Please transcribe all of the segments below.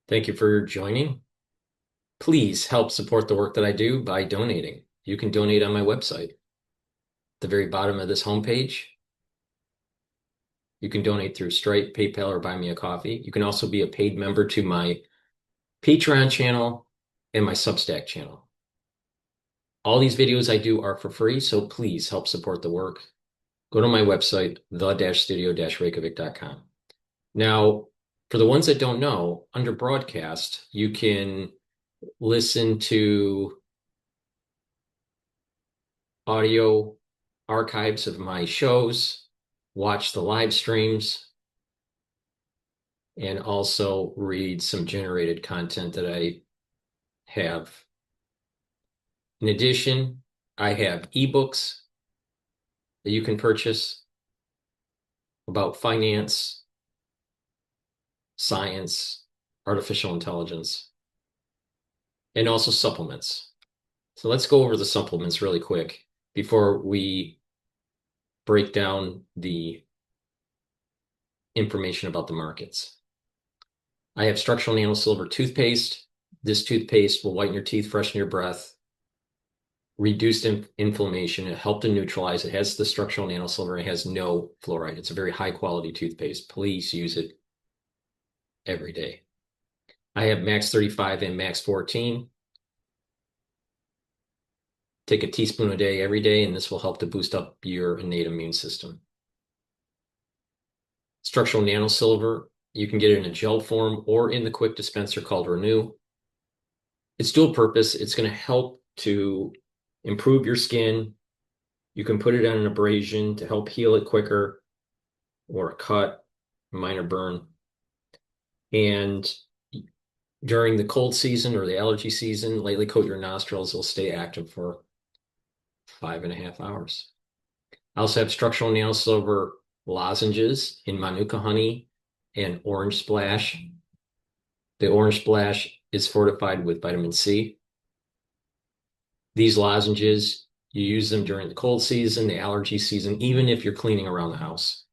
Thank you for joining. Please help support the work that I do by donating. You can donate on my website. At the very bottom of this homepage, you can donate through Stripe, PayPal, or Buy Me a Coffee. You can also be a paid member to my Patreon channel and my Substack channel. All these videos I do are for free, so please help support the work. Go to my website, the-studio-reykjavik.com. Now, for the ones that don't know, under broadcast, you can listen to audio archives of my shows, watch the live streams, and also read some generated content that I have. In addition, I have ebooks that you can purchase about finance, science, artificial intelligence, and also supplements. So let's go over the supplements really quick before we break down the information about the markets. I have structural nanosilver toothpaste. This toothpaste will whiten your teeth, freshen your breath, reduce inflammation, it helped to neutralize. It has the structural nanosilver. It has no fluoride. It's a very high quality toothpaste. Please use it every day. I have Max 35 and Max 14. Take a teaspoon a day every day, and this will help to boost up your innate immune system. Structural nanosilver, you can get it in a gel form or in the quick dispenser called Renew. It's dual purpose. It's going to help to improve your skin. You can put it on an abrasion to help heal it quicker, or a cut, minor burn. And during the cold season or the allergy season, lightly coat your nostrils. They'll stay active for 5.5 hours. I also have structural nanosilver lozenges in Manuka honey and orange splash. The orange splash is fortified with vitamin C. These lozenges, you use them during the cold season, the allergy season, even if you're cleaning around the house.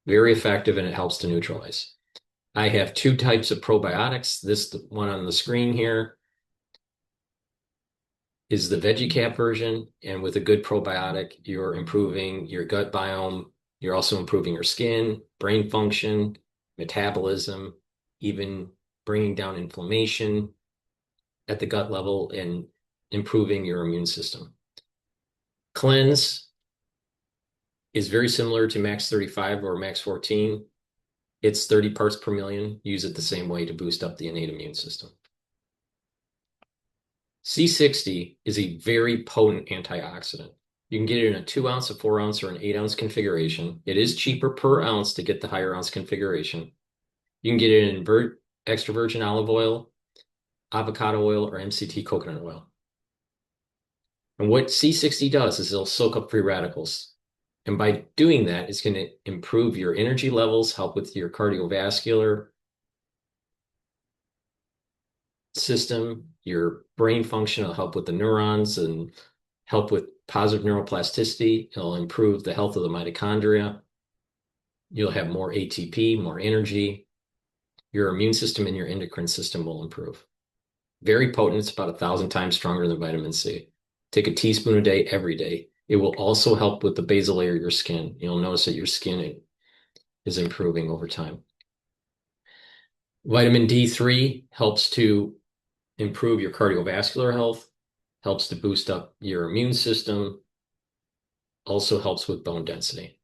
Very effective, and it helps to neutralize. I have two types of probiotics. This one on the screen here is the VeggieCap version, and with a good probiotic, you're improving your gut biome. You're also improving your skin, brain function, metabolism, even bringing down inflammation at the gut level and improving your immune system. Cleanse is very similar to Max 35 or Max 14. It's 30 parts per million. Use it the same way to boost up the innate immune system. C60 is a very potent antioxidant. You can get it in a 2 ounce, a 4 ounce, or an 8 ounce configuration. It is cheaper per ounce to get the higher ounce configuration. You can get it in extra virgin olive oil, avocado oil, or MCT coconut oil. And what C60 does is it'll soak up free radicals. And by doing that, it's going to improve your energy levels, help with your cardiovascular system, your brain function. It'll help with the neurons and help with positive neuroplasticity. It'll improve the health of the mitochondria. You'll have more ATP, more energy. Your immune system and your endocrine system will improve. Very potent. It's about 1,000 times stronger than vitamin C. Take a teaspoon a day every day. It will also help with the basal layer of your skin. You'll notice that your skin is improving over time. Vitamin D3 helps to improve your cardiovascular health, helps to boost up your immune system, also helps with bone density.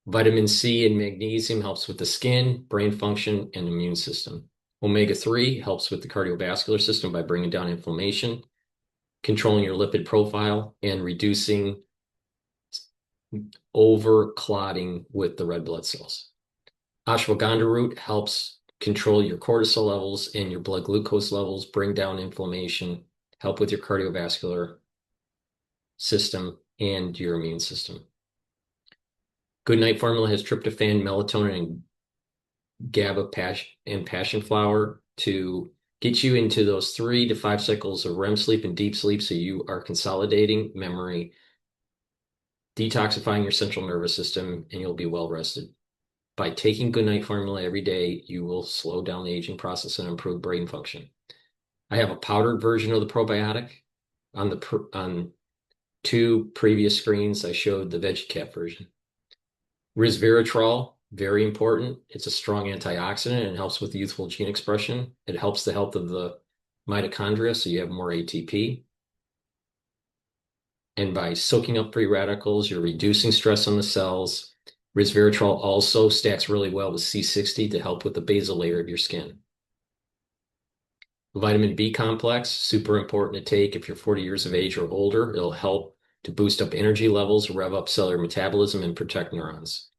Vitamin C and magnesium helps with the skin, brain function, and immune system. Omega-3 helps with the cardiovascular system by bringing down inflammation, controlling your lipid profile, and reducing over clotting with the red blood cells. Ashwagandha root helps control your cortisol levels and your blood glucose levels, bring down inflammation, help with your cardiovascular system and your immune system. Good Night Formula has tryptophan, melatonin, and GABA and passion flower to get you into those 3 to 5 cycles of REM sleep and deep sleep, so you are consolidating memory, detoxifying your central nervous system, and you'll be well rested. by taking Goodnight Formula every day, you will slow down the aging process and improve brain function. I have a powdered version of the probiotic. On 2 previous screens, I showed the VeggieCap version. Resveratrol, very important. It's a strong antioxidant and helps with youthful gene expression. It helps the health of the mitochondria, so you have more ATP. And by soaking up free radicals, you're reducing stress on the cells. Resveratrol also stacks really well with C60 to help with the basal layer of your skin. Vitamin B complex, super important to take if you're 40 years of age or older. It'll help to boost up energy levels, rev up cellular metabolism, and protect neurons.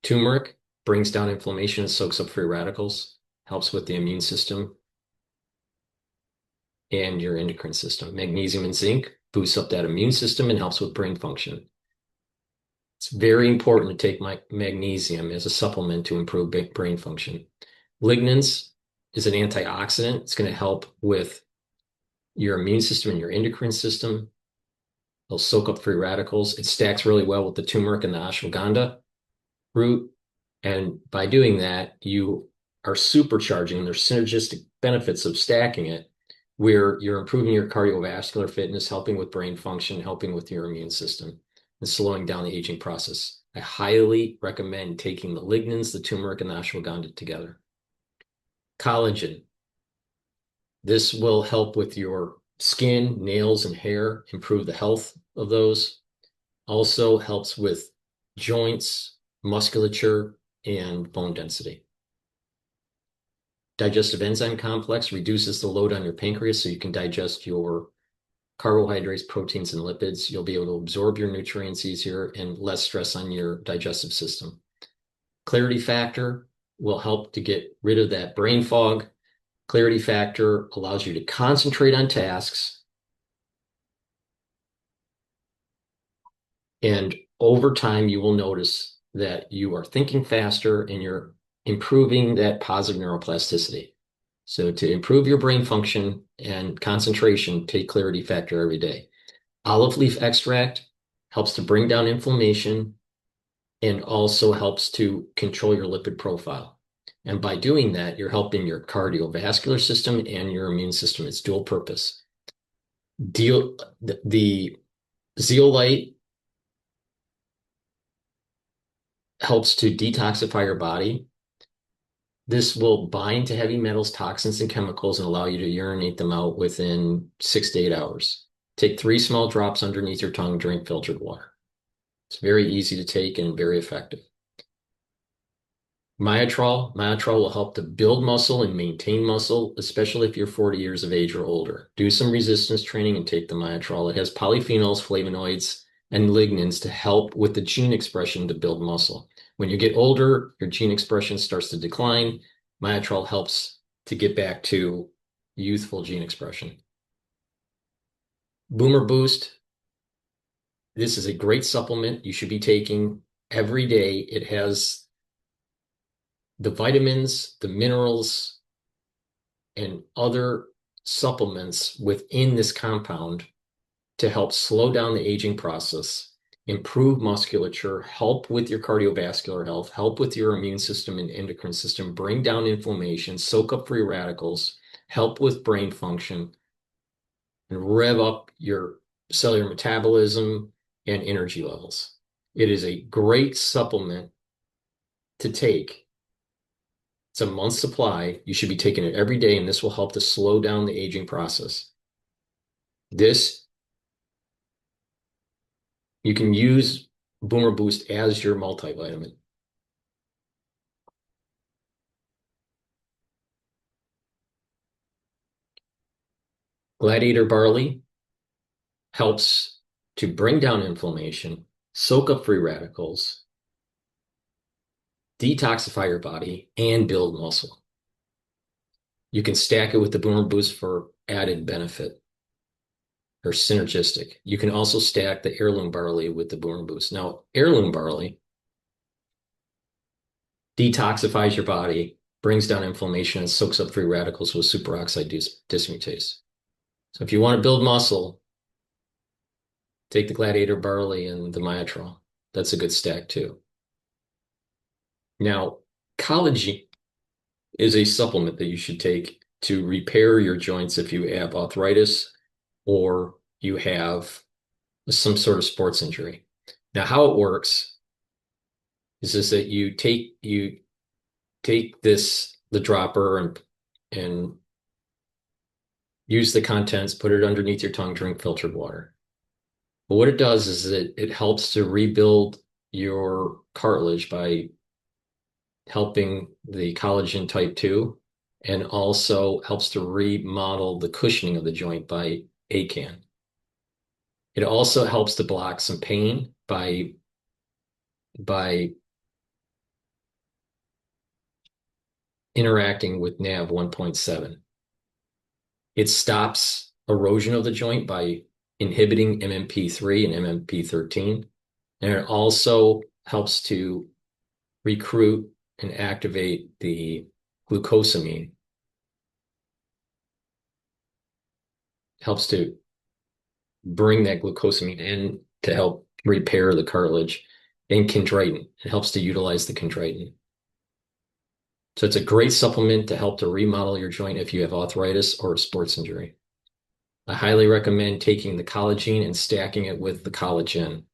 Turmeric brings down inflammation and soaks up free radicals, helps with the immune system and your endocrine system. Magnesium and zinc boosts up that immune system and helps with brain function. It's very important to take magnesium as a supplement to improve brain function. Lignans is an antioxidant. It's going to help with your immune system and your endocrine system. It'll soak up free radicals. It stacks really well with the turmeric and the ashwagandha root. And by doing that, you are supercharging. There's synergistic benefits of stacking it, where you're improving your cardiovascular fitness, helping with brain function, helping with your immune system, and slowing down the aging process. I highly recommend taking the lignans, the turmeric, and the ashwagandha together. Collagen. This will help with your skin, nails, and hair, improve the health of those. Also helps with joints, musculature, and bone density. Digestive enzyme complex reduces the load on your pancreas so you can digest your carbohydrates, proteins, and lipids. You'll be able to absorb your nutrients easier and less stress on your digestive system. Clarity factor will help to get rid of that brain fog. Clarity factor allows you to concentrate on tasks. And over time, you will notice that you are thinking faster and you're improving that positive neuroplasticity. So to improve your brain function and concentration, take clarity factor every day. Olive leaf extract helps to bring down inflammation and also helps to control your lipid profile. And by doing that, you're helping your cardiovascular system and your immune system. It's dual purpose. The zeolite helps to detoxify your body. This will bind to heavy metals, toxins, and chemicals and allow you to urinate them out within 6 to 8 hours. Take 3 small drops underneath your tongue, drink filtered water. It's very easy to take and very effective. Myotrol will help to build muscle and maintain muscle, especially if you're 40 years of age or older. Do some resistance training and take the Myotrol. It has polyphenols, flavonoids, and lignans to help with the gene expression to build muscle. When you get older, your gene expression starts to decline. Myotrol helps to get back to youthful gene expression. Boomer Boost. This is a great supplement you should be taking every day. It has the vitamins, the minerals, and other supplements within this compound to help slow down the aging process, improve musculature, help with your cardiovascular health, help with your immune system and endocrine system, bring down inflammation, soak up free radicals, help with brain function, and rev up your cellular metabolism and energy levels. It is a great supplement to take. It's a month's supply. You should be taking it every day, and this will help to slow down the aging process. You can use Boomer Boost as your multivitamin. Gladiator barley helps to bring down inflammation, soak up free radicals, detoxify your body, and build muscle. You can stack it with the Boomer Boost for added benefit or synergistic. You can also stack the heirloom barley with the Boomer Boost. Now, heirloom barley detoxifies your body, brings down inflammation, and soaks up free radicals with superoxide dismutase. So if you want to build muscle, take the Gladiator barley and the Myotrol. That's a good stack too. Now, collagen is a supplement that you should take to repair your joints if you have arthritis or you have some sort of sports injury. Now, how it works is that you take the dropper and use the contents, put it underneath your tongue, drink filtered water. But what it does is it helps to rebuild your cartilage by helping the collagen type 2 and also helps to remodel the cushioning of the joint by ACAN. It also helps to block some pain by interacting with NaV 1.7. It stops erosion of the joint by inhibiting MMP3 and MMP13. And it also helps to recruit and activate the glucosamine. Helps to bring that glucosamine in to help repair the cartilage, and chondroitin. It helps to utilize the chondroitin. So it's a great supplement to help to remodel your joint if you have arthritis or a sports injury. I highly recommend taking the collagen and stacking it with the collagen.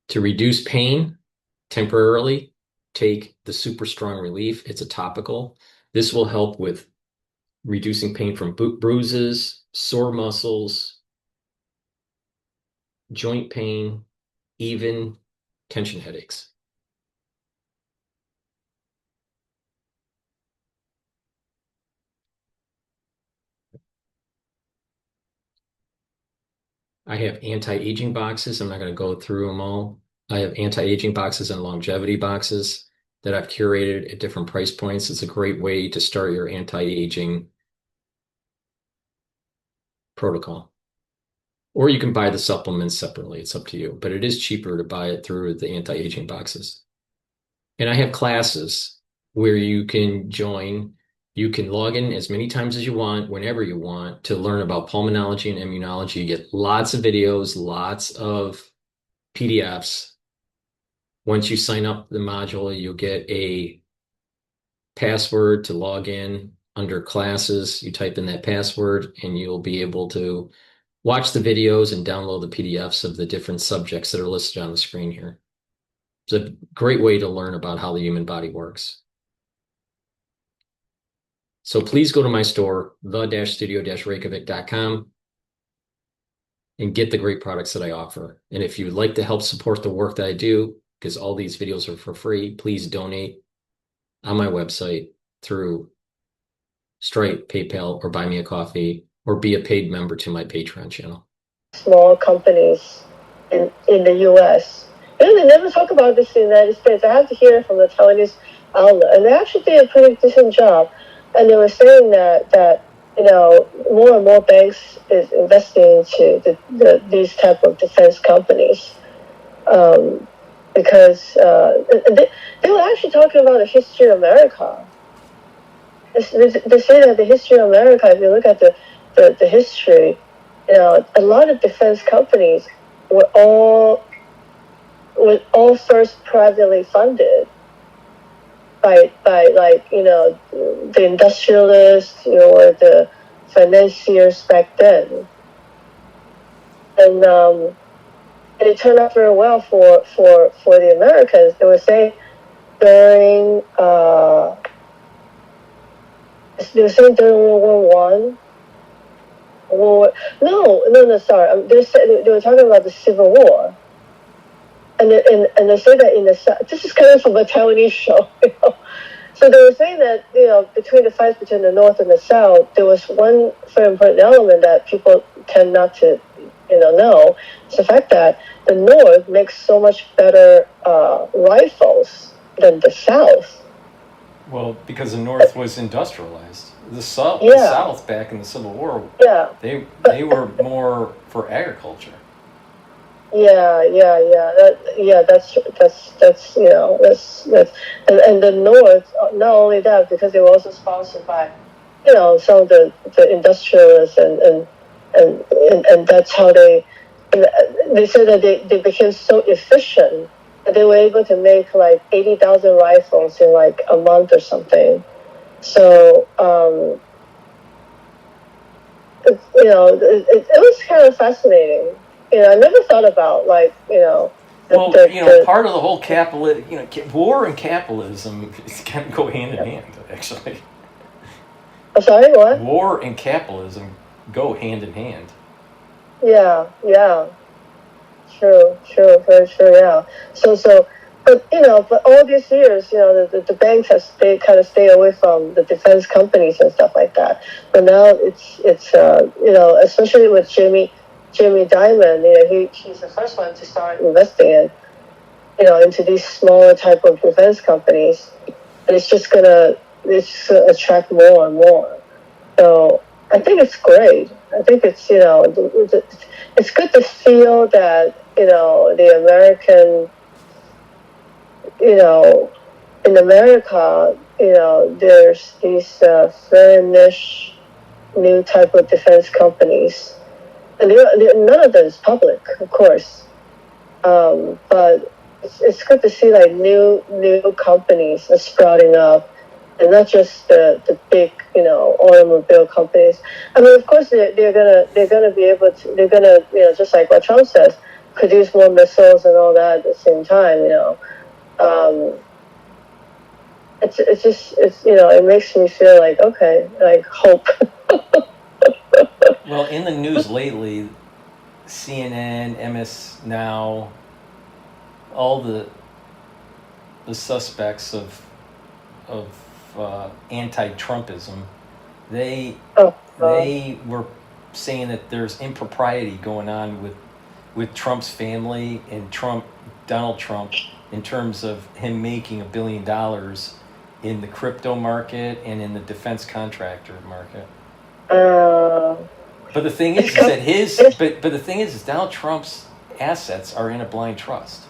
To reduce pain temporarily, take the Super Strong Relief. It's a topical. This will help with reducing pain from bruises, sore muscles, joint pain, even tension headaches. I have anti-aging boxes. I'm not going to go through them all. I have anti-aging boxes and longevity boxes that I've curated at different price points. It's a great way to start your anti-aging protocol. Or you can buy the supplements separately. It's up to you. But it is cheaper to buy it through the anti-aging boxes. And I have classes where you can join. You can log in as many times as you want, whenever you want, to learn about pulmonology and immunology. You get lots of videos, lots of PDFs. Once you sign up the module, you'll get a password to log in under classes. You type in that password and you'll be able to watch the videos and download the PDFs of the different subjects that are listed on the screen here. It's a great way to learn about how the human body works. So please go to my store, the-studio-reykjavik.com, and get the great products that I offer. And if you'd like to help support the work that I do, because all these videos are for free, please donate on my website through Stripe, PayPal, or Buy Me a Coffee, or be a paid member to my Patreon channel. Small companies in the U.S. They never talk about this in the United States. I have to hear it from the Taiwanese outlet, and they actually did a pretty decent job. And they were saying that more and more banks is investing into these type of defense companies, because they were actually talking about the history of America. They say that the history of America, if you look at the history, a lot of defense companies were all first privately funded by the industrialists or the financiers back then, and it turned out very well for the Americans. They were saying during World War I. Sorry. They were talking about the Civil War, and they say that in the South. This is coming from a Taiwanese show. So they were saying that between the fights between the North and the South, there was one very important element that people tend not to know. It's the fact that the North makes so much better rifles than the South. Well, because the North was industrialized. The South back in the Civil War, they were more for agriculture. That's and the North, not only that, because they were also sponsored by some of the industrialists, and that's how they say that they became so efficient They were able to make like 80,000 rifles in like a month or something. So, it was kind of fascinating. I never thought about like, part of the whole war and capitalism can go hand in hand, actually. I'm sorry, what? War and capitalism go hand in hand. Yeah. True, very true, yeah. But all these years, the banks they kind of stay away from the defense companies and stuff like that. But now it's especially with Jamie Dimon, he's the first one to start investing into these smaller type of defense companies, and it's just gonna attract more and more. So I think it's great. I think it's it's good to feel that the American in America there's these very niche new type of defense companies, and none of them is public, of course, but it's good to see like new companies are sprouting up, and not just the big automobile companies. I mean, of course they're gonna be able to, they're gonna just like what Trump says, produce more missiles and all that at the same time. It's just it makes me feel like, okay, like hope. Well, in the news lately, CNN, MS Now, all the suspects of anti-Trumpism, they were saying that there's impropriety going on with Trump's family and Donald Trump, in terms of him making $1 billion in the crypto market and in the defense contractor market. But the thing is that the thing is Donald Trump's assets are in a blind trust,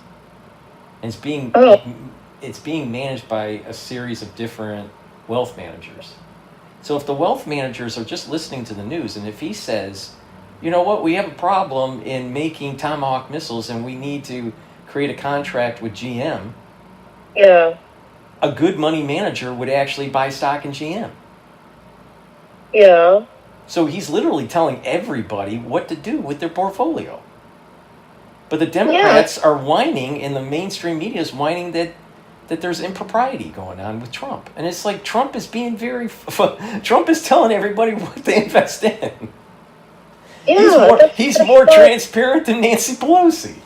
and it's being managed by a series of different wealth managers. So if the wealth managers are just listening to the news, and if he says, you know what, we have a problem in making Tomahawk missiles and we need to create a contract with GM, a good money manager would actually buy stock in GM. Yeah. So he's literally telling everybody what to do with their portfolio. But the Democrats are whining, and the mainstream media is whining that there's impropriety going on with Trump. And it's like Trump is being Trump is telling everybody what to invest in. Yeah, he's more transparent than Nancy Pelosi.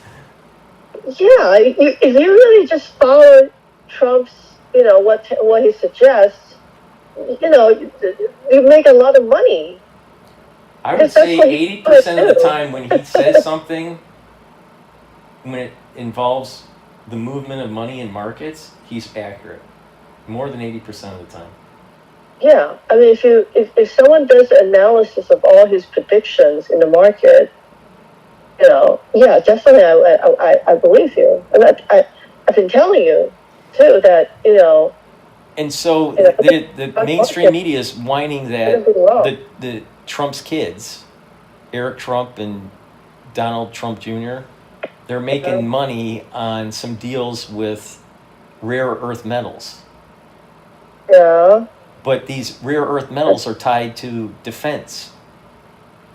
Yeah, if you really just follow Trump's, what he suggests, you make a lot of money. I would say 80% of the time when he says something, when it involves the movement of money in markets, he's accurate. More than 80% of the time. Yeah, I mean, if someone does an analysis of all his predictions in the market, definitely, I believe you. I've been telling you too that And so the mainstream media is whining that the Trump's kids, Eric Trump and Donald Trump Jr., they're making money on some deals with rare earth metals. Yeah. But these rare earth metals are tied to defense.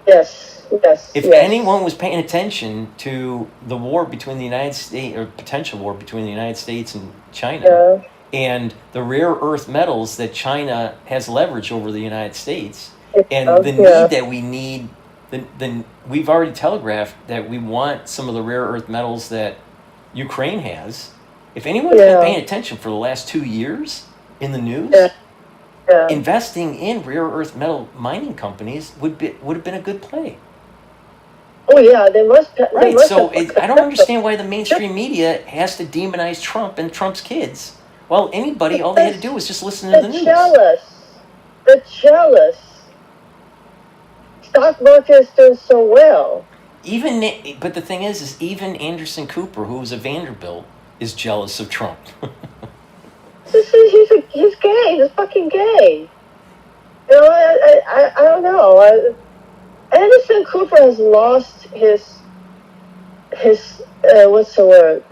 Yes. If anyone was paying attention to the war between the United States, or potential war between the United States and China, and the rare earth metals that China has leverage over the United States, and the need that we need, then we've already telegraphed that we want some of the rare earth metals that Ukraine has. If anyone's been paying attention for the last 2 years in the news, investing in rare earth metal mining companies would have been a good play. Oh yeah, they must. Right. So I don't understand why the mainstream media has to demonize Trump and Trump's kids. Well, all they had to do was just listen to the news. They're jealous. Stock market is doing so well. But the thing is even Anderson Cooper, who was a Vanderbilt, is jealous of Trump. He's gay. He's fucking gay. I don't know. Anderson Cooper has lost his what's the word?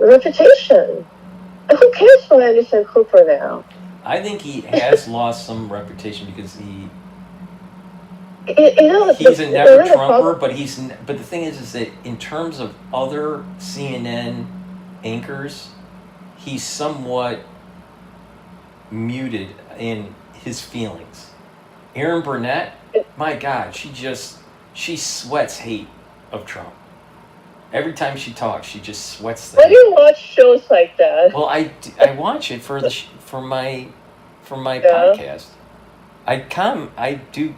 reputation. And who cares for Anderson Cooper now? I think he has lost some reputation because he's a never Trumper, but the thing is that in terms of other CNN anchors, he's somewhat muted in his feelings. Erin Burnett, my God, she sweats hate of Trump. Every time she talks, she just sweats. Why do you watch shows like that? Well, I watch it for my podcast. I do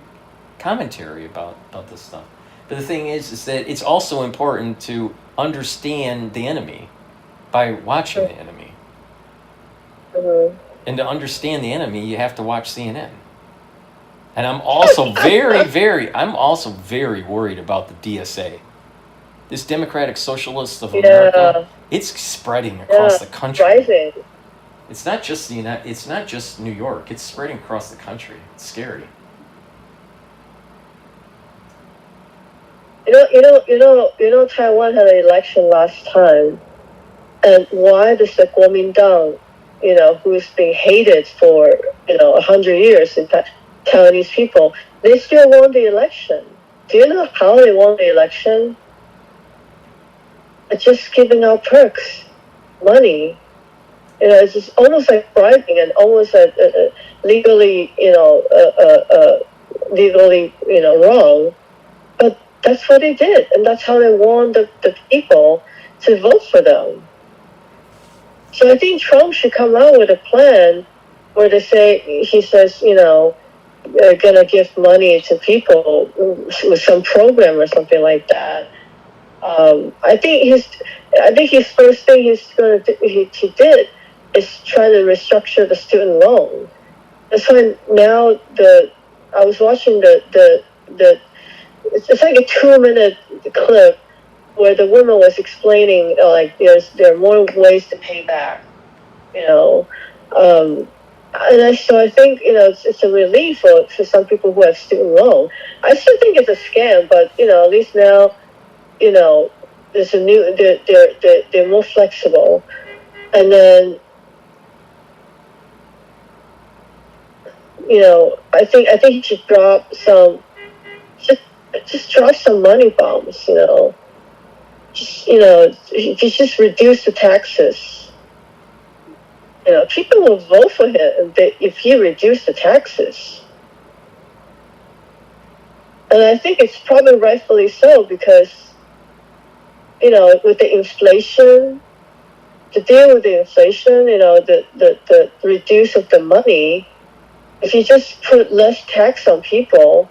commentary about this stuff. But the thing is that it's also important to understand the enemy by watching the enemy. Mm-hmm. And to understand the enemy, you have to watch CNN. And I'm also very worried about the DSA. This Democratic Socialists of America, it's spreading across the country. Rising. It's not just it's not just New York. It's spreading across the country. It's scary. Taiwan had an election last time, and why does the Kuomintang, who's been hated for 100 years in Taiwanese people, they still won the election? Do you know how they won the election? Just giving out perks, money. It's just almost like bribing and almost legally, wrong. But that's what they did, and that's how they won the people to vote for them. So I think Trump should come out with a plan where he says, they're gonna give money to people with some program or something like that. I think his first thing he did is try to restructure the student loan. That's why now I was watching it's like a 2-minute clip where the woman was explaining there are more ways to pay back, and so I think it's a relief for some people who have student loan. I still think it's a scam, but at least now there's they're more flexible, and then I think he should drop some. Just drop some money bombs, just reduce the taxes. People will vote for him if he reduced the taxes. And I think it's probably rightfully so because, with the inflation, to deal with the inflation, the reduce of the money, if you just put less tax on people,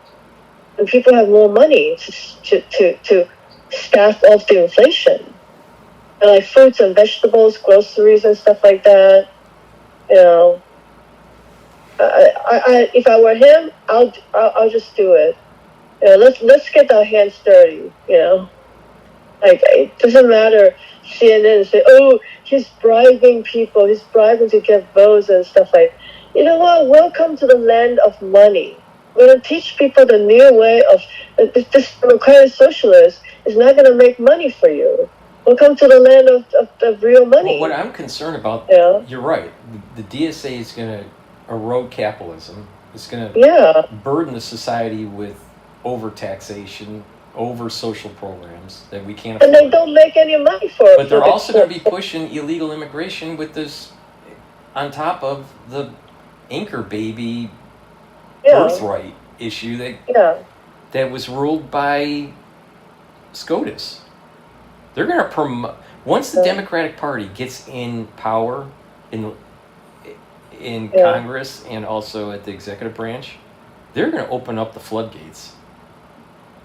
and people have more money to staff off the inflation. And like fruits and vegetables, groceries and stuff like that. If I were him, I'll just do it. Let's get our hands dirty. Like it doesn't matter. CNN say, oh, he's bribing people. He's bribing to get votes and stuff like. You know what? Welcome to the land of money. We're going to teach people the new way of this democratic socialist is not going to make money for you. Welcome to the land of real money. Well, what I'm concerned about, you're right. The DSA is going to erode capitalism. It's going to burden the society with overtaxation, over social programs that we can't afford. And they don't make any money for it. But they're also going to be pushing illegal immigration with this on top of the anchor baby birthright issue that was ruled by SCOTUS. They're going to promote once the Democratic Party gets in power in Congress and also at the executive branch, they're going to open up the floodgates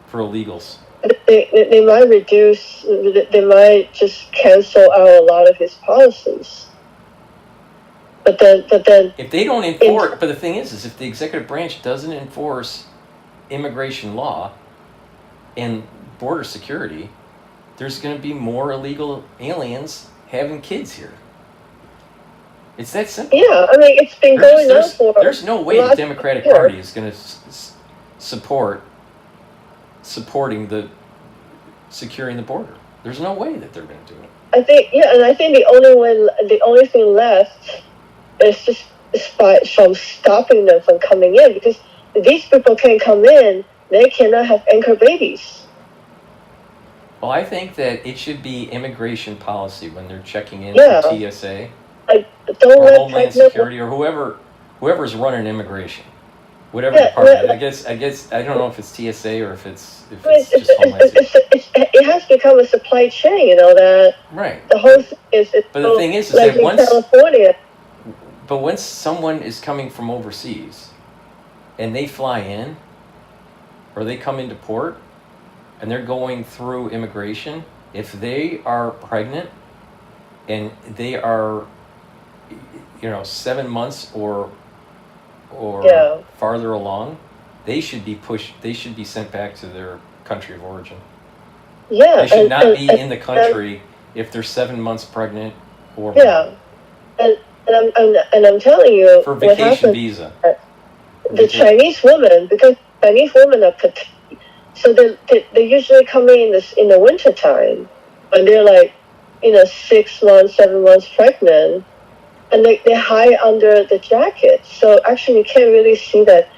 for illegals. They might reduce. They might just cancel out a lot of his policies. But then, if they don't enforce, but the thing is if the executive branch doesn't enforce immigration law and border security, there's going to be more illegal aliens having kids here. It's that simple. Yeah, I mean, it's been going on for. There's no way the Democratic Party is going to supporting the securing the border. There's no way that they're going to do it. I think the only thing left is just from stopping them from coming in, because if these people can't come in, they cannot have anchor babies. Well, I think that it should be immigration policy when they're checking in for TSA or Homeland Security or whoever's running immigration, whatever department. I guess I don't know if it's TSA or if it's just Homeland Security. It has become a supply chain, that right. The whole thing is. But the thing is like that once California. But once someone is coming from overseas and they fly in or they come into port and they're going through immigration, if they are pregnant and they are 7 months or farther along, they should be sent back to their country of origin. Yeah. They should not be in the country if they're 7 months pregnant or more. Yeah. And I'm telling you, for vacation visa. The Chinese women, because Chinese women are petite, so they usually come in the winter time when they're like 6 months, 7 months pregnant, and they hide under the jacket. So actually, you can't really see that.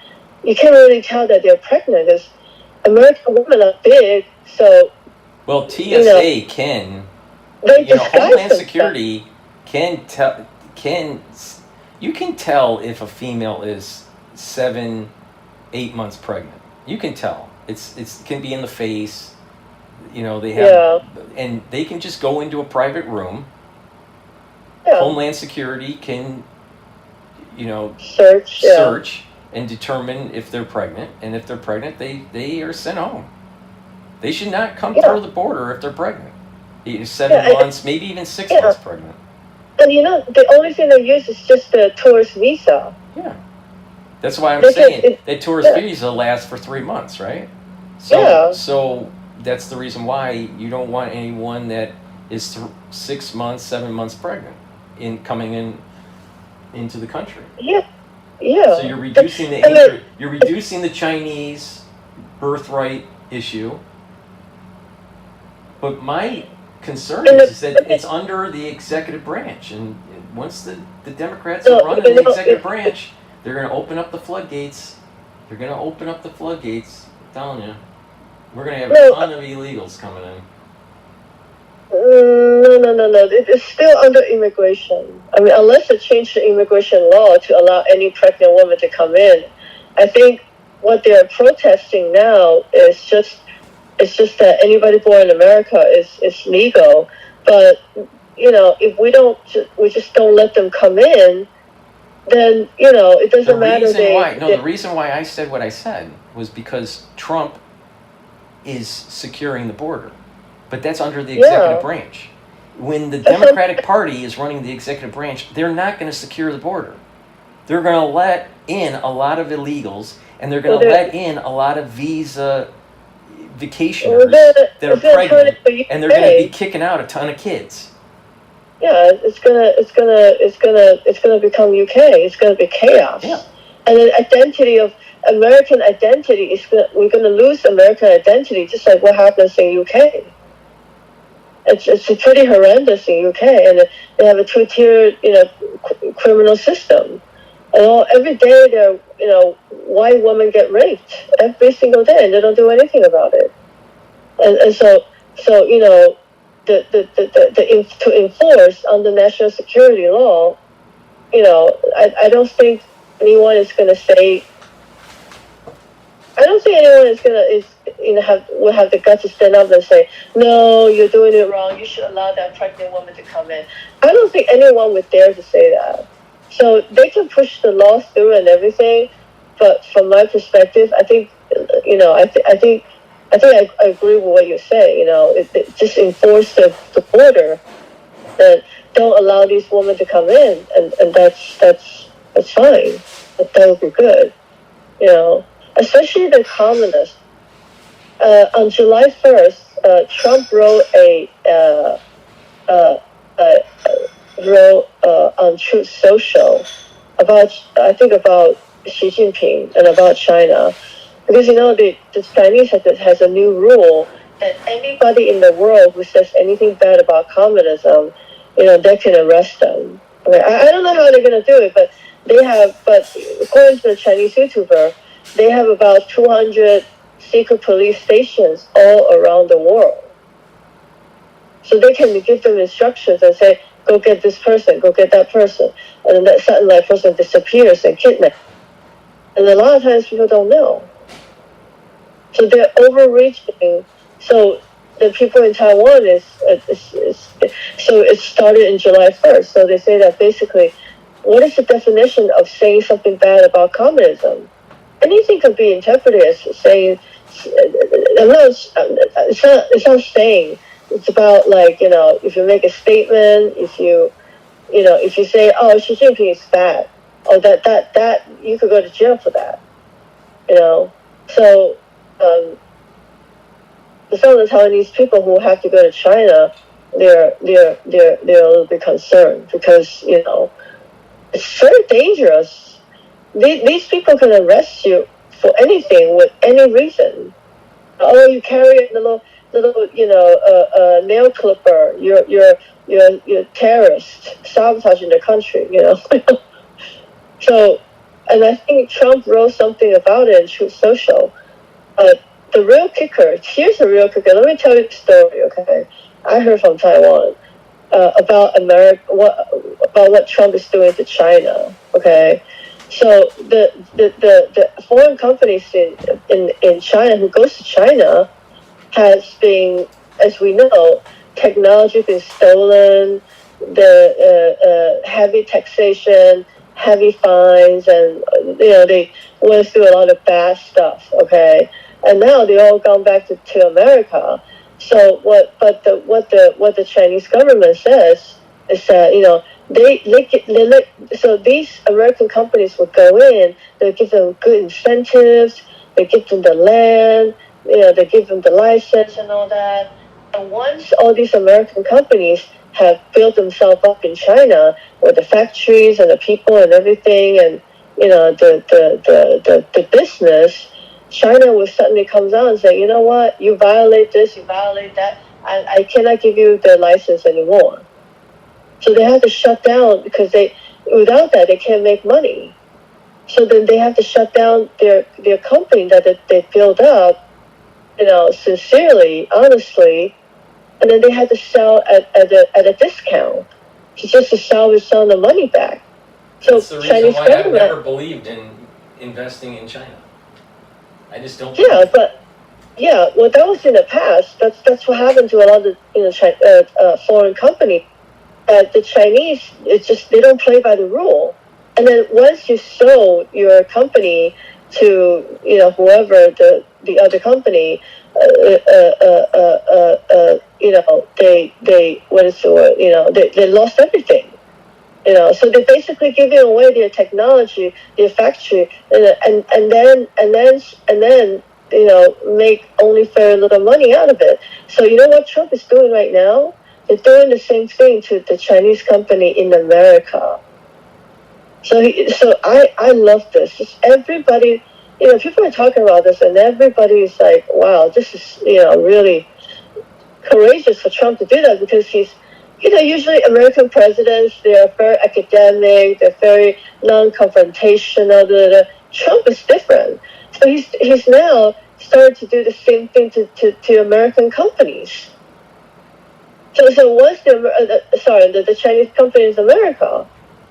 You can't really tell that they're pregnant, because American women are big. So well, TSA can. Homeland Security can tell. You can tell if a female is 7, 8 months pregnant. You can tell. It can be in the face. They have, and they can just go into a private room. Yeah. Homeland Security can, search and determine if they're pregnant, and if they're pregnant, they are sent home. They should not come through the border if they're pregnant. 7 months, maybe even 6 months pregnant. And the only thing they use is just the tourist visa. Yeah. That's why I'm saying that tourist visa lasts for 3 months, right? So that's the reason why you don't want anyone that is 6 months, 7 months pregnant coming into the country. Yeah. Yeah. So you're reducing the Chinese birthright issue. But my concern is that it's under the executive branch, and once the Democrats are running the executive branch, they're going to open up the floodgates. I'm telling you, we're going to have a ton of illegals coming in. No. It's still under immigration. I mean, unless they change the immigration law to allow any pregnant woman to come in, I think what they're protesting now is just that anybody born in America is legal. But if we just don't let them come in, then it doesn't matter. The reason why I said what I said was because Trump is securing the border, but that's under the executive branch. When the Democratic Party is running the executive branch, they're not going to secure the border. They're going to let in a lot of illegals, and they're going to let in a lot of vacationers that are pregnant, and they're going to be kicking out a ton of kids. Yeah, it's gonna become UK. It's gonna be chaos. Yeah. And the American identity we're gonna lose American identity, just like what happens in UK. It's pretty horrendous in UK, and they have a 2-tier criminal system. And every day there white women get raped every single day, and they don't do anything about it. And so to enforce under national security law, I don't think anyone is going to say. I don't think anyone will have the guts to stand up and say, no, you're doing it wrong. You should allow that pregnant woman to come in. I don't think anyone would dare to say that. So they can push the laws through and everything, but from my perspective, I think I agree with what you say. It just enforce the border, and don't allow these women to come in, and that's fine. That would be good. Especially the communists. On July 1st, Trump wrote on Truth Social about Xi Jinping and about China. Because the Chinese has a new rule that anybody in the world who says anything bad about communism, they can arrest them. Okay, I don't know how they're going to do it, but according to the Chinese YouTuber, they have about 200 secret police stations all around the world. So they can give them instructions and say, go get this person, go get that person. And then that suddenly that person disappears and kidnapped. And a lot of times people don't know. So they're overreaching. So the people in Taiwan so it started in July 1st. So they say that basically, what is the definition of saying something bad about communism? Anything could be interpreted as saying, it's not saying. It's about if you make a statement, if you say, oh, Xi Jinping is bad, oh, that you could go to jail for that, So some of the Taiwanese people who have to go to China, they're a little bit concerned because it's very dangerous. These people can arrest you for anything with any reason. Oh, you carry a little nail clipper. You're terrorist, sabotaging the country. So, and I think Trump wrote something about it in Truth Social. The real kicker. Here's the real kicker. Let me tell you the story. Okay, I heard from Taiwan about America. About what Trump is doing to China. Okay. So the foreign companies in China who goes to China has been, as we know, technology been stolen, the heavy taxation, heavy fines, and they went through a lot of bad stuff. Okay, and now they all gone back to America. So what the Chinese government says is that so these American companies would go in, they give them good incentives, they give them the land, they give them the license and all that. And once all these American companies have built themselves up in China with the factories and the people and everything, and the business, China will suddenly come down and say, you know what, you violate this, you violate that, I cannot give you the license anymore. So they have to shut down because without that they can't make money. So then they have to shut down their company that they built up, sincerely, honestly, and then they had to sell at a discount just to salvage some of the money back. So that's the reason Chinese why I've never believed in investing in China. I just don't. Well, that was in the past. That's what happened to a lot of foreign companies. The Chinese, they don't play by the rule. And then once you sold your company to whoever the other company, they what is the word? They lost everything. So they basically giving away their technology, their factory, and then make only very little money out of it. So you know what Trump is doing right now? They're doing the same thing to the Chinese company in America. So I love this. Just everybody, people are talking about this, and everybody is like, wow, this is really courageous for Trump to do that, because he's, usually American presidents, they are very academic, they're very non-confrontational. Trump is different. So he's now started to do the same thing to American companies. So once the Chinese companies in America.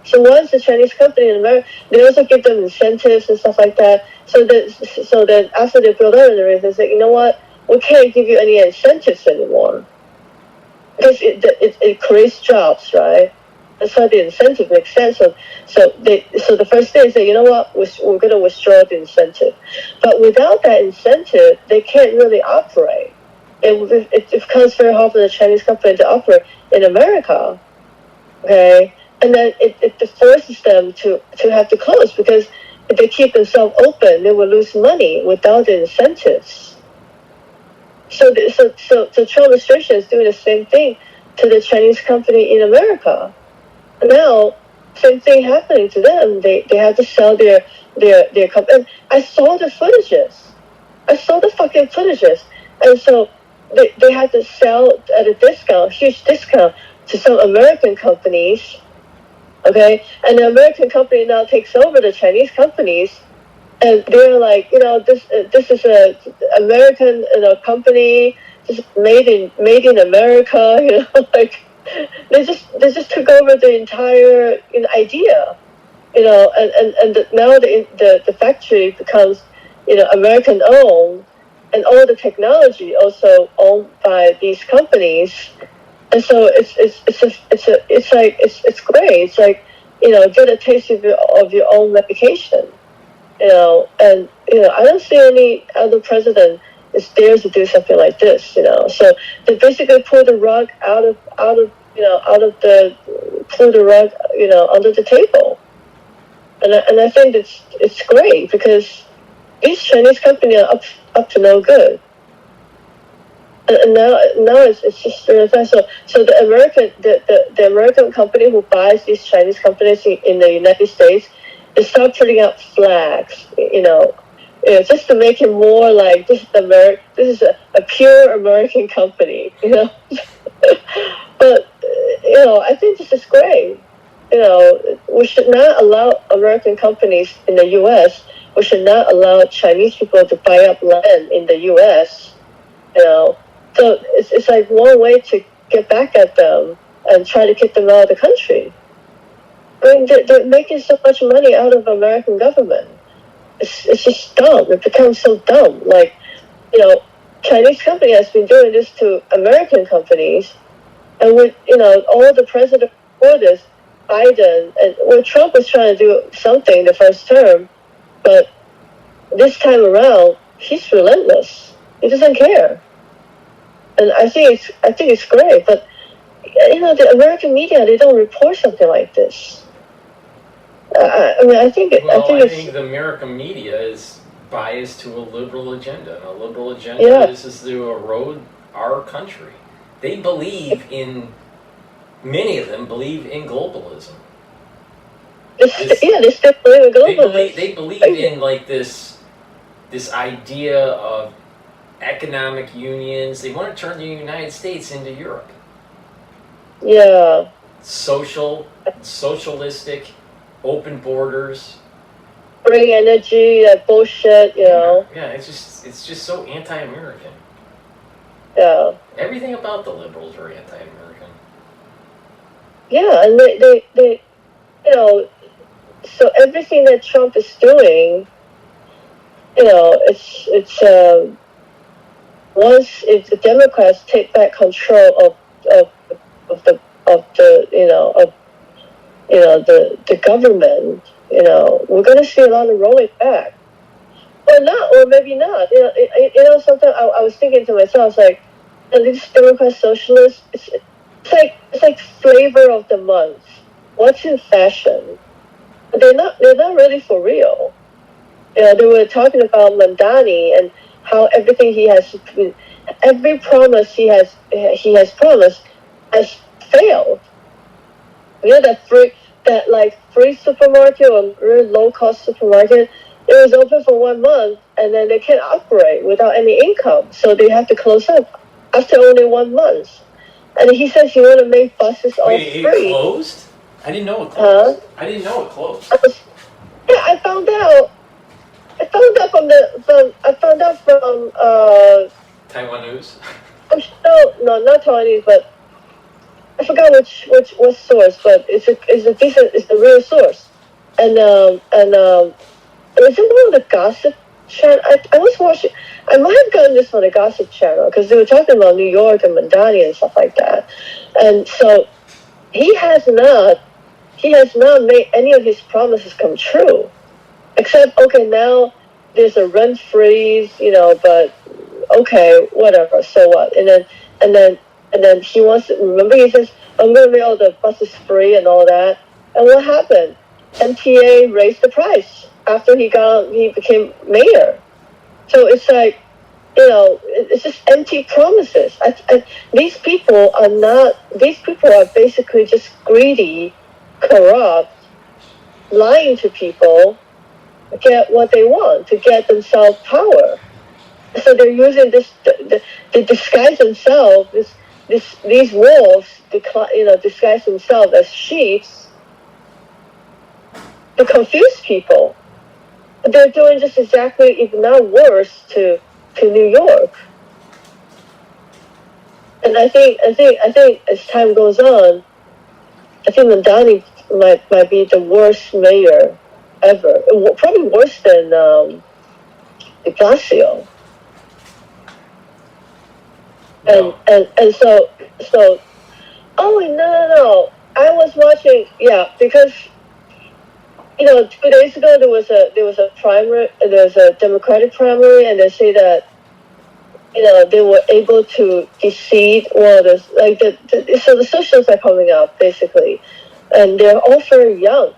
So once the Chinese company in America, they also give them incentives and stuff like that. So that after they build out and everything, they say, you know what, we can't give you any incentives anymore, because it creates jobs, right? That's why the incentive makes sense. So the first thing is that, you know what, we're going to withdraw the incentive, but without that incentive, they can't really operate. It becomes very hard for the Chinese company to operate in America. Okay, and then it forces them to have to close, because if they keep themselves open, they will lose money without the incentives. So the Trump administration is doing the same thing to the Chinese company in America. Now, same thing happening to them. They have to sell their company. And I saw the footages. I saw the fucking footages. And so they had to sell at a discount, huge discount, to some American companies. Okay, and the American company now takes over the Chinese companies, and they're like, this is a American, company, just made in America, like they just took over the entire idea, now the factory becomes American owned, and all the technology also owned by these companies. And so it's great. It's like, get a taste of your own medication. And I don't see any other president is dares to do something like this. So they basically pull the rug pull the rug under the table. And I think it's great, because these Chinese companies are up to no good. And now it's just really fast. So the American company who buys these Chinese companies in the United States, they start putting up flags, just to make it more like this is a pure American company, But I think this is great. We should not allow American companies in the U.S. We should not allow Chinese people to buy up land in the U.S. So it's like one way to get back at them and try to kick them out of the country. I mean, they're making so much money out of American government. It's just dumb. It becomes so dumb. Like, Chinese company has been doing this to American companies, and with all the president before this, Biden, and Trump was trying to do something the first term, but this time around he's relentless. He doesn't care. And I think it's great, but the American media, they don't report something like this. I think the American media is biased to a liberal agenda, and a liberal agenda is to erode our country. They believe in, many of them believe in globalism. They still believe in globalism. They believe in like this idea of economic unions. They want to turn the United States into Europe. Yeah. Socialistic, open borders. Free energy, that bullshit, Yeah, it's just so anti-American. Yeah. Everything about the liberals are anti-American. Yeah, and they so everything that Trump is doing, it's once if the Democrats take back control of the government, we're going to see a lot of rolling back, or not, or maybe not. Sometimes I was thinking to myself, like, these Democrat socialists, it's like flavor of the month. What's in fashion? They're not really for real. They were talking about Mandani and how everything every promise he has promised has failed. That free supermarket, or really low cost supermarket, it was open for 1 month, and then they can't operate without any income, so they have to close up after only 1 month. And he says he want to make buses all free. It closed? I didn't know it closed. I didn't know it closed. I found out. I found out from Taiwan News. No, not Taiwanese, but I forgot what source, but it's the real source. And it was in one of the gossip channel. I was watching. I might have gotten this on the gossip channel, because they were talking about New York and Mandani and stuff like that. And so he has not made any of his promises come true, except, okay, now there's a rent freeze, but okay, whatever, so what? And then he wants to, remember, he says, I'm going to make all the buses free and all that. And what happened? MTA raised the price after he became mayor. So it's like, it's just empty promises. These people are basically just greedy, corrupt, lying to people to get what they want, to get themselves power. So they're using this to disguise themselves. These wolves, disguise themselves as sheep to confuse people. But they're doing just exactly, if not worse, to New York. And I think as time goes on, I think Mandani might be the worst mayor ever. Probably worse than de Blasio. And so oh no. I was watching, because 2 days ago there was a primary, there's a Democratic primary, and they say that they were able to defeat so the socialists are coming up basically, and they're all very young.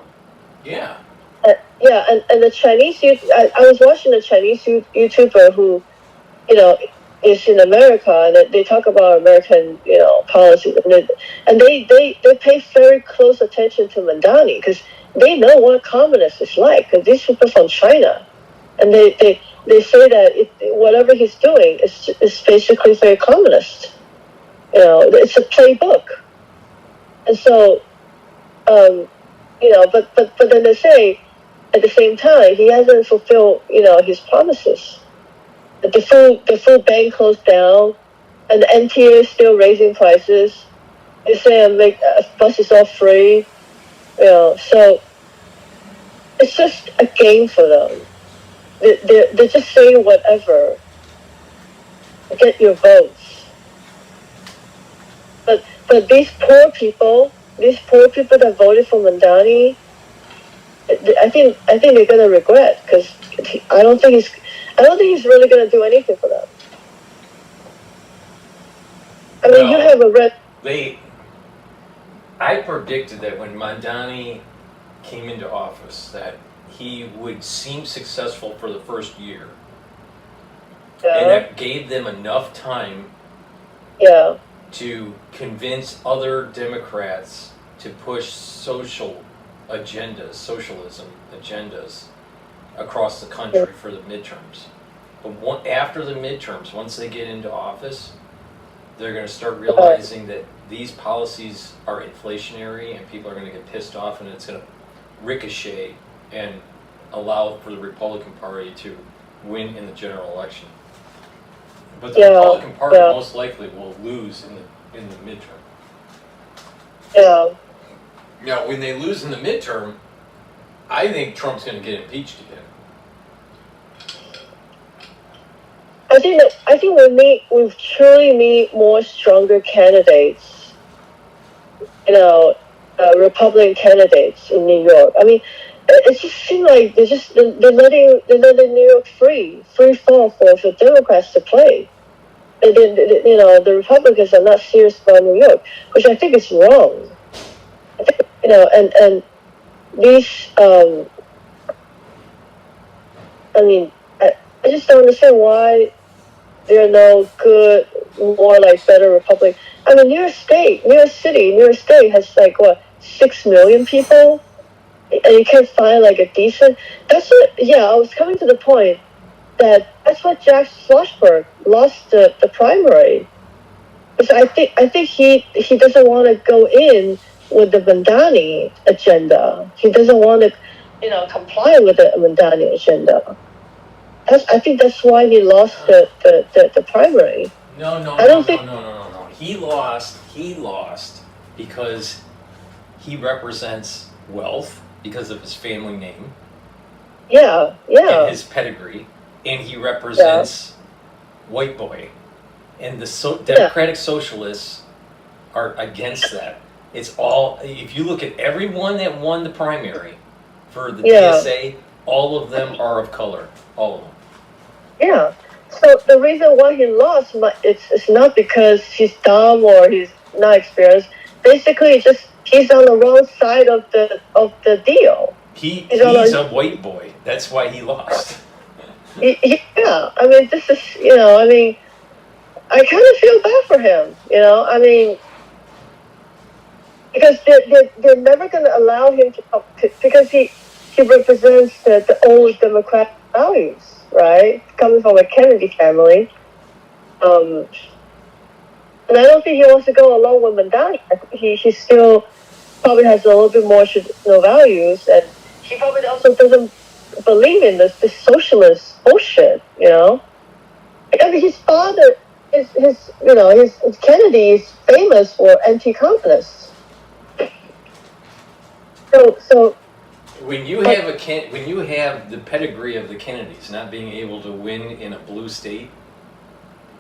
Yeah. And the Chinese I was watching a Chinese YouTuber who, is in America, and they talk about American, policy, and they pay very close attention to Mandani because they know what communist is like. Because these people from China, and they say that whatever he's doing is basically very communist. It's a playbook, and so, but then they say at the same time he hasn't fulfilled, his promises. The food bank closed down, and the NTA is still raising prices. They say buses all free, So it's just a game for them. They're just saying whatever to get your votes. But these poor people that voted for Mandani, I think they're gonna regret, because I don't think he's really gonna do anything for them. I mean, you have a red. I predicted that when Mandani came into office that he would seem successful for the first year. And that gave them enough time to convince other Democrats to push socialism agendas across the country for the midterms. But after the midterms, once they get into office, they're going to start realizing that these policies are inflationary and people are going to get pissed off, and it's going to ricochet and allow for the Republican Party to win in the general election. But the Republican Party most likely will lose in the midterm. Yeah. Now, when they lose in the midterm, I think Trump's going to get impeached again. I think we truly need more stronger candidates, Republican candidates in New York. I mean, it just seems like they're letting New York free fall for Democrats to play. And then, the Republicans are not serious about New York, which I think is wrong. I think, and these, I just don't understand why there are no good, more like better Republic. I mean, New York State has 6 million people, and you can't find a decent. I was coming to the point that's why Jack Schlossberg lost the primary. Because I think he doesn't want to go in with the Mandani agenda. He doesn't want to, comply with the Mandani agenda. I think that's why he lost the primary. No. He lost because he represents wealth because of his family name. Yeah. And his pedigree. And he represents white boy. And the Democratic Socialists are against that. It's all, if you look at everyone that won the primary for the DSA, all of them are of color. All of them. Yeah. So the reason why he lost, it's not because he's dumb or he's not experienced. Basically, he's on the wrong side of the deal. He's a white boy. That's why he lost. Yeah. I mean, this is, I kind of feel bad for him, because they're never going to allow him to, because he represents the old Democratic values. right? Coming from a Kennedy family. And I don't think he wants to go along with Mandela. I think he still probably has a little bit more traditional values, and he probably also doesn't believe in this socialist bullshit, you know? I mean, his father, his Kennedy is famous for anti-communists. So when you have the pedigree of the Kennedys not being able to win in a blue state,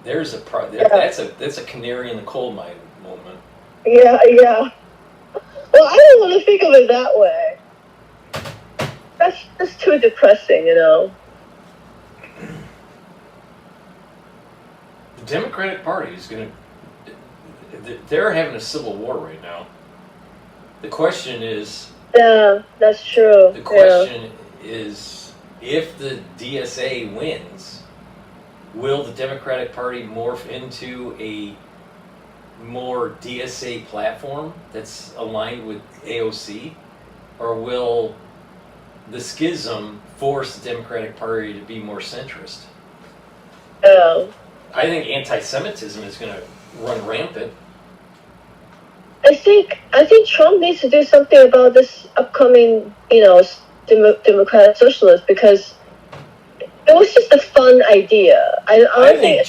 that's a canary in the coal mine moment. Yeah. Well, I don't want to think of it that way. That's too depressing, you know. The Democratic Party is they're having a civil war right now. The question is... Yeah, that's true. The question is, if the DSA wins, will the Democratic Party morph into a more DSA platform that's aligned with AOC? Or will the schism force the Democratic Party to be more centrist? I think anti-Semitism is going to run rampant. I think Trump needs to do something about this upcoming, Democratic Socialist, because it was just a fun idea. I think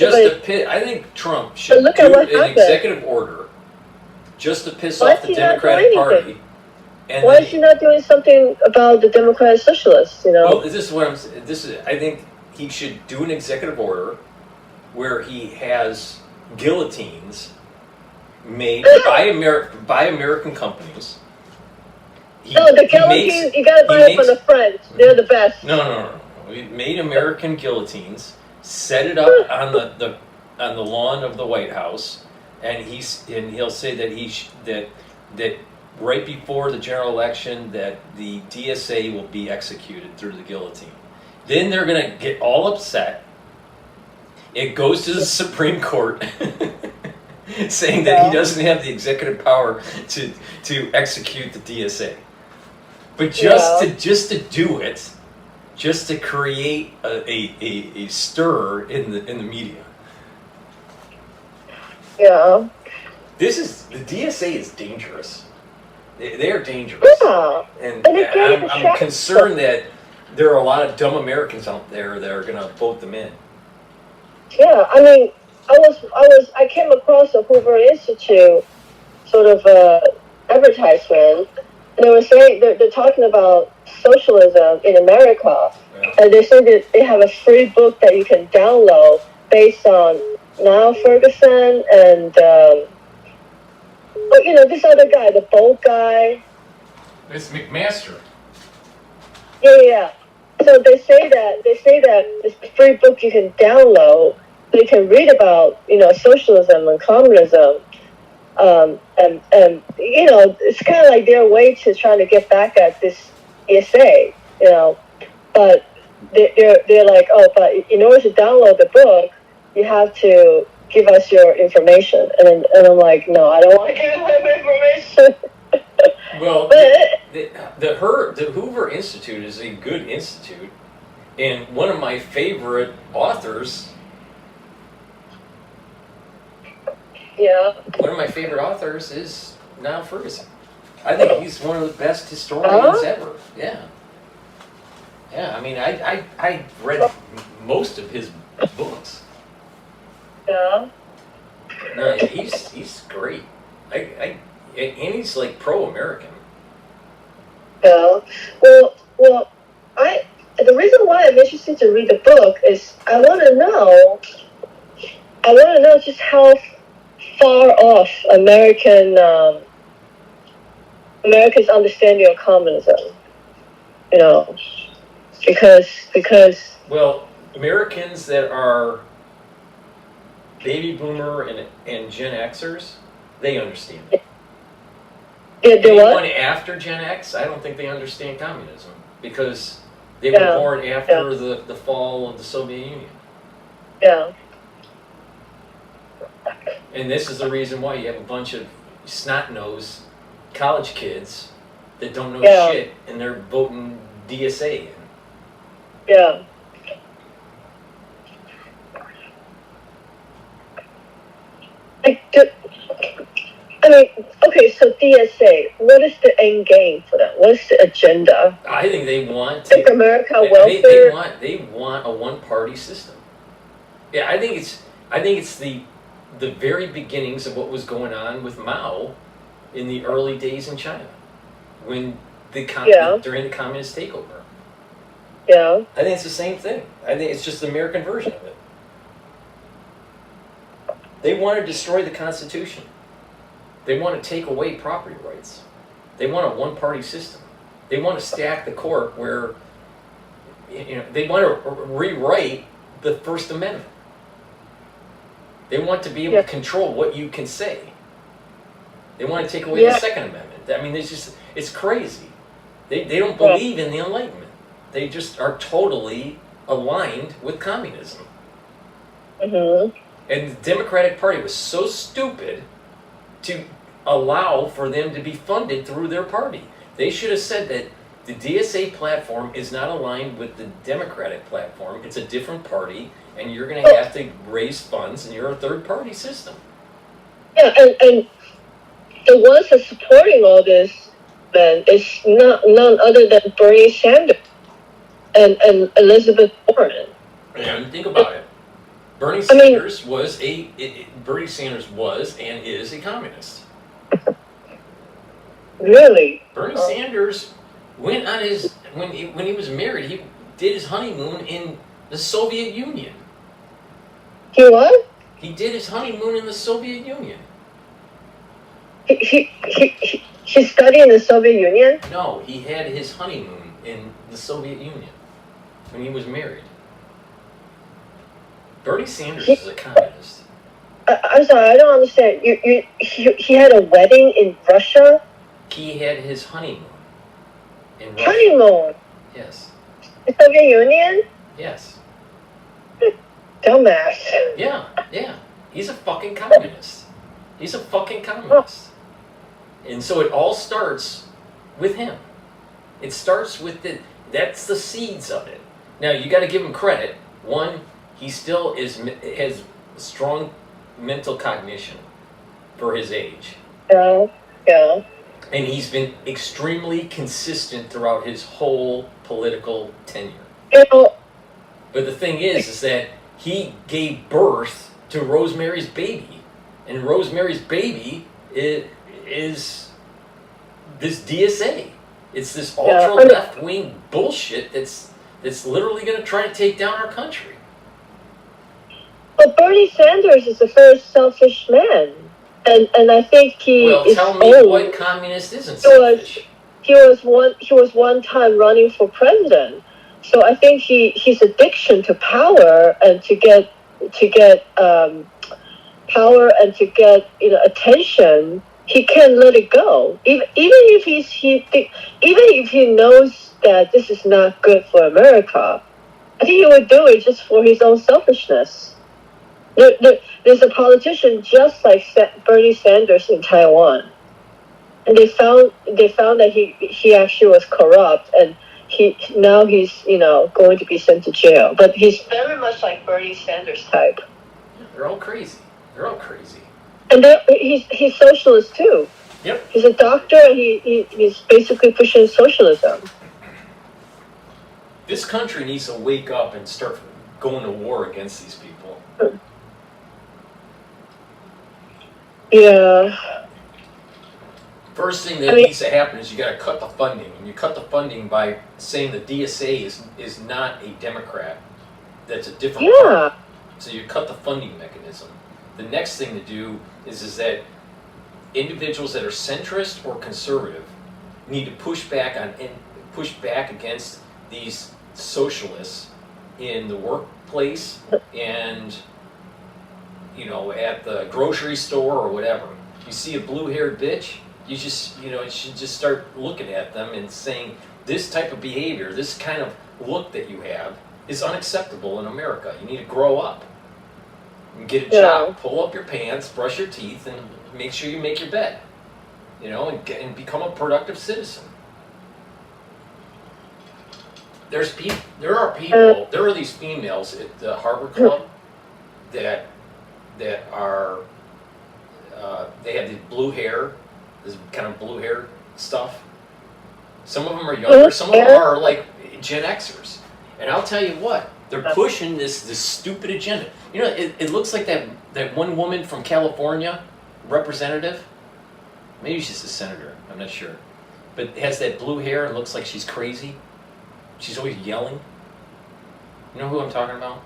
Trump should do an executive order just to piss off the Democratic Party. And why is he not doing something about the Democratic Socialists? You know. Well, I think he should do an executive order where he has guillotines made by American companies. The guillotines, you gotta buy it from the French. They're the best. No. We made American guillotines, set it up on the lawn of the White House, and he'll say that right before the general election that the DSA will be executed through the guillotine. Then they're gonna get all upset. It goes to the Supreme Court. Saying that he doesn't have the executive power to execute the DSA, but just to do it, just to create a stir in the media. Yeah. The DSA is dangerous. They are dangerous. Yeah. And I'm concerned that there are a lot of dumb Americans out there that are going to vote them in. Yeah, I mean. I came across a Hoover Institute sort of advertisement, and they were saying they're talking about socialism in America, and they said that they have a free book that you can download based on Niall Ferguson and this other guy, the bold guy. It's McMaster. Yeah. So they say that this free book you can download. They can read about, socialism and communism, and it's kind of like their way to trying to get back at this ESA, But they're like, but in order to download the book, you have to give us your information, and I'm like, no, I don't want to give them my information. Well, the Hoover Institute is a good institute, and one of my favorite authors. Yeah. One of my favorite authors is Niall Ferguson. I think he's one of the best historians ever. Yeah. Yeah, I mean, I read most of his books. Yeah. No, he's great. And he's like pro-American. Yeah. Well, the reason why I'm interested to read the book is I want to know just how far off America's understanding of communism, because well, Americans that are baby boomer and Gen Xers, they understand it. Anyone after Gen X, I don't think they understand communism because they were born after the fall of the Soviet Union. Yeah. And this is the reason why you have a bunch of snot-nosed college kids that don't know shit, and they're voting DSA in. Yeah. I mean, okay, so DSA, what is the end game for that? What's the agenda? I think they want to like America welfare. They want a one-party system. Yeah, I think it's the very beginnings of what was going on with Mao in the early days in China, when during the communist takeover. Yeah. I think it's the same thing. I think it's just the American version of it. They want to destroy the Constitution. They want to take away property rights. They want a one-party system. They want to stack the court where, they want to rewrite the First Amendment. They want to be able to control what you can say. They want to take away the Second Amendment. I mean, it's crazy. They don't believe in the Enlightenment. They just are totally aligned with communism. Mm-hmm. And the Democratic Party was so stupid to allow for them to be funded through their party. They should have said that the DSA platform is not aligned with the Democratic platform. It's a different party, and you're going to have to raise funds, and you're a third-party system. Yeah, and the ones that are supporting all this, then, is none other than Bernie Sanders and Elizabeth Warren. And think about it. Bernie Sanders was and is a communist. Really? Bernie Sanders went on when he was married, he did his honeymoon in the Soviet Union. He what? He did his honeymoon in the Soviet Union. He studied in the Soviet Union? No, he had his honeymoon in the Soviet Union when he was married. Bernie Sanders is a communist. I'm sorry, I don't understand. He had a wedding in Russia? He had his honeymoon in Russia. Honeymoon? Yes. The Soviet Union? Yes. Dumbass. Yeah. He's a fucking communist. He's a fucking communist. And so it all starts with him. It starts with that's the seeds of it. Now, you got to give him credit. One, he still has strong mental cognition for his age. Yeah. And he's been extremely consistent throughout his whole political tenure. But the thing is that he gave birth to Rosemary's Baby. And Rosemary's Baby is this DSA. It's this ultra left-wing bullshit that's literally going to try to take down our country. But Bernie Sanders is a very selfish man. And I think he is tell me old. What communist isn't selfish? He was one time running for president. So I think his addiction to power and to get power and to get attention, he can't let it go. Even if he knows that this is not good for America, I think he would do it just for his own selfishness. There's a politician just like Bernie Sanders in Taiwan, and they found that he actually was corrupt, and he's going to be sent to jail. But he's very much like Bernie Sanders type. They're all crazy. And he's socialist too. Yep. He's a doctor, and he's basically pushing socialism. This country needs to wake up and start going to war against these people. Yeah. First thing that needs to happen is you got to cut the funding, and you cut the funding by saying the DSA is not a Democrat. That's a different party. So you cut the funding mechanism. The next thing to do is that individuals that are centrist or conservative need to push back against these socialists in the workplace and at the grocery store or whatever. You see a blue-haired bitch, you should just start looking at them and saying, this type of behavior, this kind of look that you have is unacceptable in America. You need to grow up and get a job, pull up your pants, brush your teeth, and make sure you make your bed, and become a productive citizen. There are these females at the Harvard Club that are they have the blue hair, this kind of blue hair stuff. Some of them are younger, some of them are like Gen Xers. And I'll tell you what, they're pushing this stupid agenda. You know, it looks like that one woman from California, representative, maybe she's a senator, I'm not sure, but has that blue hair and looks like she's crazy. She's always yelling. You know who I'm talking about?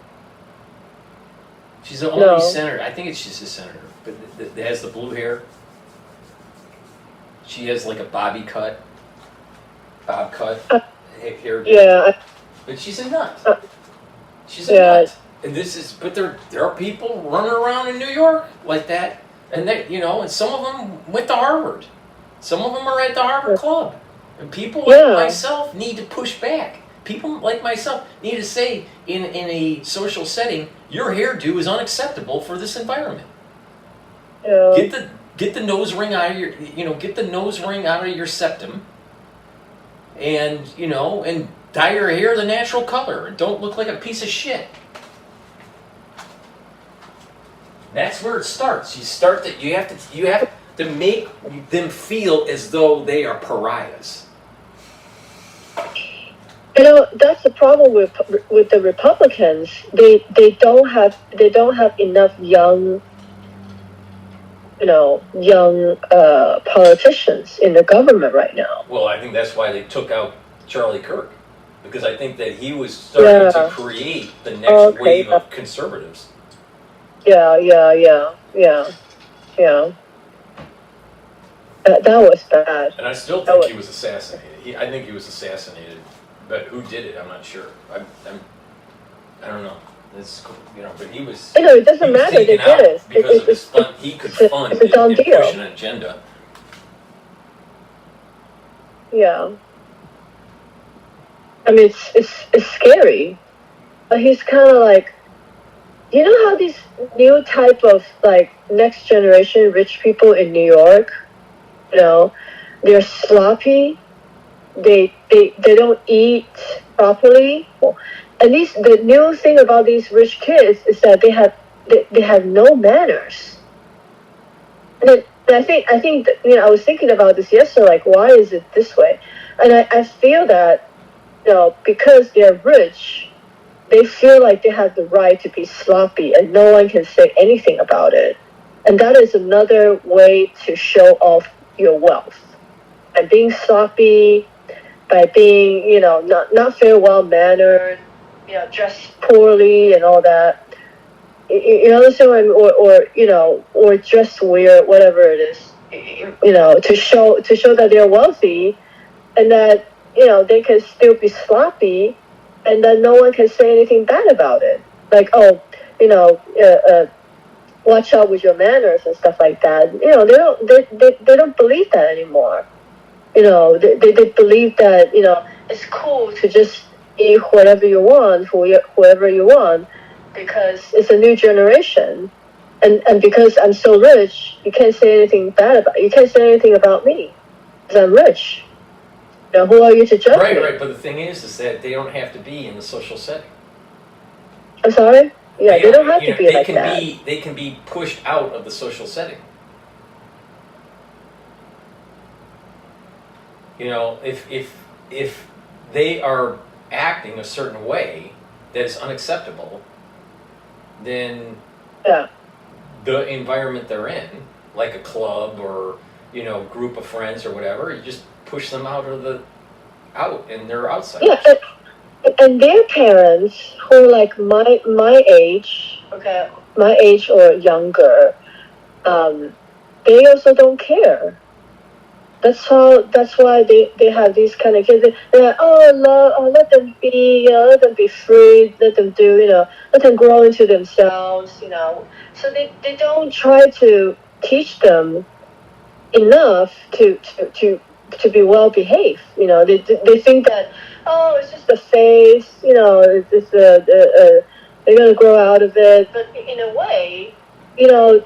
She's the only senator, I think she's a senator, but that has the blue hair. She has like a bob cut, hair. Yeah. But she's a nut. She's a nut. And but there are people running around in New York like that, and and some of them went to Harvard. Some of them are at the Harvard Club. And people like myself need to push back. People like myself need to say in a social setting, your hairdo is unacceptable for this environment. Yeah. Get the nose ring out of your septum, and and dye your hair the natural color. Don't look like a piece of shit. That's where it starts. You have to make them feel as though they are pariahs. That's the problem with the Republicans. They don't have enough young politicians in the government right now. Well, I think that's why they took out Charlie Kirk, because I think that he was starting to create the next wave of conservatives. Yeah. That was bad. And I still think he was assassinated. I think he was assassinated, but who did it? I'm not sure. I don't know. It's cool, but he was. It doesn't matter. They did it because of his fund. He could fund and push an agenda. Yeah. I mean, it's scary. But he's kind of like, how these new type of like next generation rich people in New York, they're sloppy. They don't eat properly. At least the new thing about these rich kids is that they have no manners. And I think that, I was thinking about this yesterday. Like, why is it this way? And I feel that because they're rich, they feel like they have the right to be sloppy, and no one can say anything about it. And that is another way to show off your wealth. By being sloppy, by being, not very well mannered, dressed poorly and all that. You understand what I mean? Or dress weird, whatever it is. To show that they're wealthy, and that they can still be sloppy, and then no one can say anything bad about it. Like, watch out with your manners and stuff like that. They don't believe that anymore. They believe that it's cool to just eat whatever you want, whoever you want, because it's a new generation, and because I'm so rich, you can't say anything bad about. You can't say anything about me because I'm rich. Who are you to judge me? Right. But the thing is that they don't have to be in the social setting. I'm sorry? Yeah, they don't have to be like that. They can be pushed out of the social setting. If they are acting a certain way that is unacceptable, then the environment they're in, like a club or group of friends or whatever, you just push them out, and they're outsiders. Yeah, and their parents who are like my age, my age or younger, they also don't care. That's why they have these kind of kids. They're like, let them be, let them be free, let them do, let them grow into themselves, So they don't try to teach them enough to be well behaved. They think that it's just a phase. It's just they're gonna grow out of it. But in a way, they're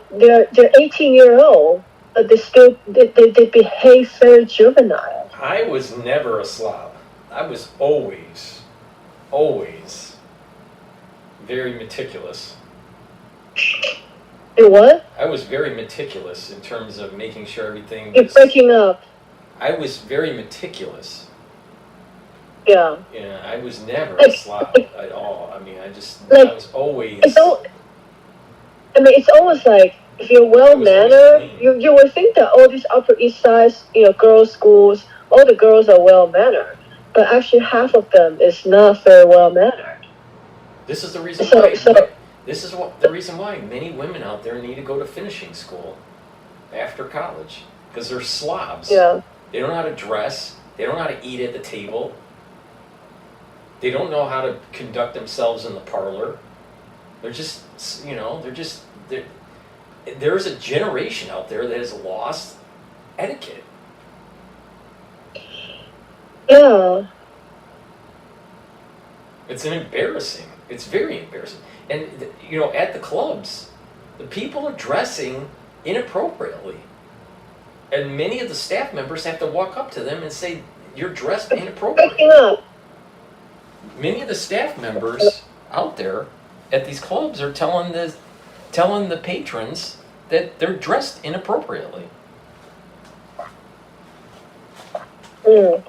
18-year-old. But they behave very juvenile. I was never a slob. I was always very meticulous. You what? I was very meticulous in terms of making sure everything You're was... breaking up. I was very meticulous. Yeah. Yeah, I was never a slob at all. I mean, I was always... it's almost like if you're well-mannered, you would think that all these Upper East Side, girls' schools, all the girls are well-mannered. But actually half of them is not very well-mannered. This is the reason why... the reason why many women out there need to go to finishing school after college. Because they're slobs. Yeah. They don't know how to dress. They don't know how to eat at the table. They don't know how to conduct themselves in the parlor. They're just, there's a generation out there that has lost etiquette. Yeah. It's embarrassing. It's very embarrassing. And, at the clubs, the people are dressing inappropriately. And many of the staff members have to walk up to them and say, "You're dressed inappropriately." Many of the staff members out there at these clubs are telling the patrons that they're dressed inappropriately. Mm.